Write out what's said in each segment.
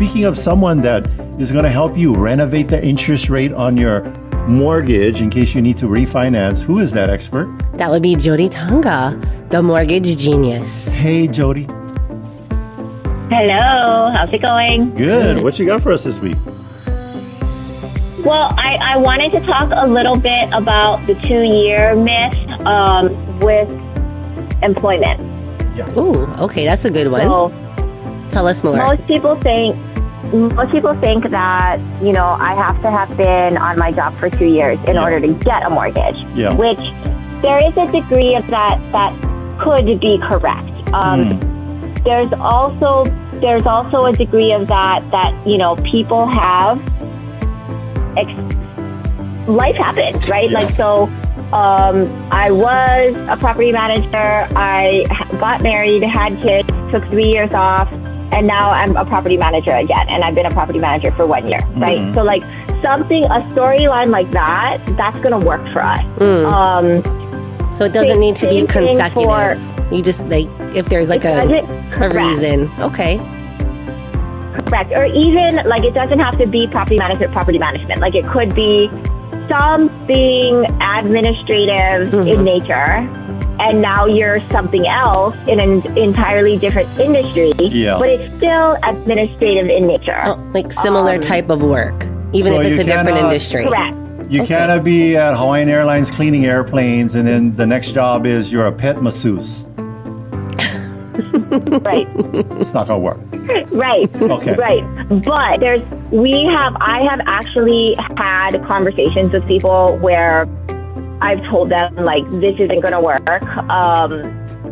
speaking of someone that is going to help you renovate the interest rate on your mortgage in case you need to refinance, who is that expert? That would be Jodie Tanga, the mortgage genius. Hey, Jodie. Hello, how's it going? Good. What you got for us this week? Well, I wanted to talk a little bit about the 2-year myth with employment. Yeah. Ooh, okay, that's a good one. So, tell us more. Most people think that, I have to have been on my job for 2 years in order to get a mortgage, which there is a degree of that could be correct. There's also a degree of that people have life happens, right? Yeah. Like, so I was a property manager, I got married, had kids, took 3 years off, and now I'm a property manager again, and I've been a property manager for 1 year, right? So like a storyline like that's gonna work for us. So it doesn't need to be consecutive. You just if there's like a reason. Okay. Correct. Or even it doesn't have to be property management. Like it could be something administrative in nature, and now you're something else in an entirely different industry, but it's still administrative in nature. Oh, like similar type of work, even if it's a different industry. Correct. You cannot be at Hawaiian Airlines cleaning airplanes, and then the next job is you're a pet masseuse. Right. It's not going to work. Right. Okay. Right. But I have actually had conversations with people where I've told them, this isn't going to work.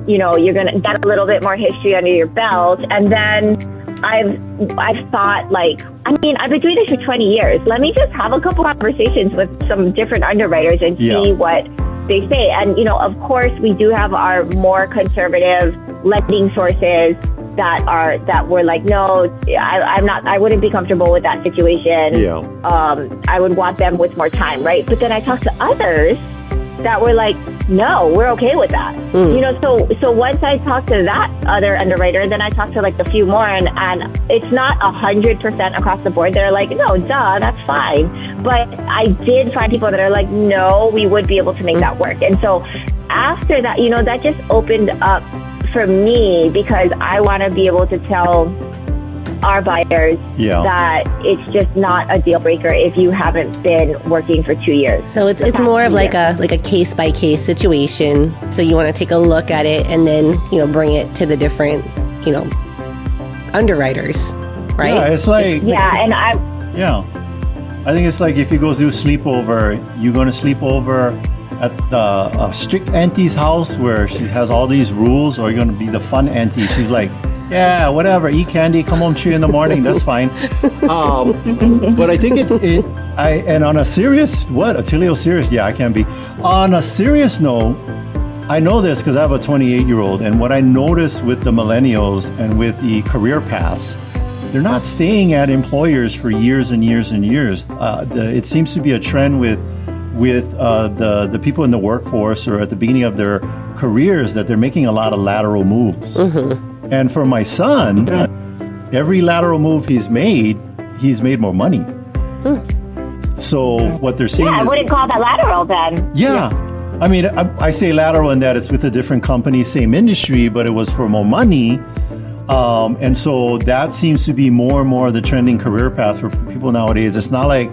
You're going to get a little bit more history under your belt. And then I've thought, I've been doing this for 20 years. Let me just have a couple conversations with some different underwriters and see what they say. And, of course, we do have our more conservative lending sources that were like, no, I wouldn't be comfortable with that situation. Yeah. I would want them with more time, right? But then I talked to others that were like, no, we're okay with that. So once I talked to that other underwriter, then I talked to a few more, and it's not 100% across the board. They're like, no, duh, that's fine. But I did find people that are like, no, we would be able to make that work. And so after that, that just opened up for me, because I want to be able to tell our buyers that it's just not a deal breaker if you haven't been working for 2 years. So it's more of like a case by case situation. So you want to take a look at it and then bring it to the different underwriters, right? Yeah, it's like I think it's like if you go do sleepover, you're going to sleep over at the strict auntie's house where she has all these rules, or you're going to be the fun auntie. She's like, yeah, whatever, eat candy, come home 3 in the morning, that's fine. But I think and on a serious, Attilio serious? Yeah, I can be. On a serious note, I know this because I have a 28-year-old, and what I notice with the millennials and with the career paths, they're not staying at employers for years and years and years. It seems to be a trend with the people in the workforce or at the beginning of their careers that they're making a lot of lateral moves. And for my son, every lateral move he's made more money. So what they're saying is... I wouldn't call that lateral then. Yeah. I mean, I say lateral in that it's with a different company, same industry, but it was for more money. And so that seems to be more and more the trending career path for people nowadays. It's not like,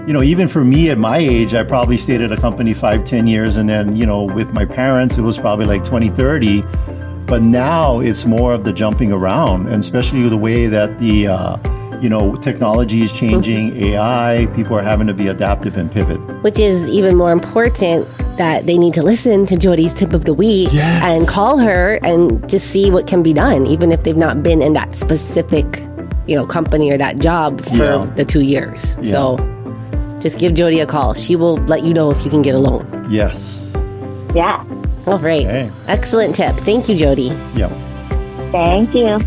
even for me at my age, I probably stayed at a company 5-10 years. And then, with my parents, it was probably like 20-30. But now it's more of the jumping around, and especially the way that the, technology is changing, AI, people are having to be adaptive and pivot. Which is even more important, that they need to listen to Jodie's tip of the week and call her and just see what can be done, even if they've not been in that specific, company or that job for the 2 years. Yeah. So just give Jodie a call. She will let you know if you can get a loan. Yes. Yeah. All right. Okay. Excellent tip. Thank you, Jodie. Yeah. Thank you.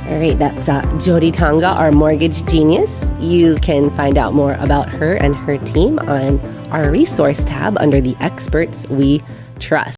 All right. That's Jodie Tanga, our mortgage genius. You can find out more about her and her team on our resource tab under the experts we trust.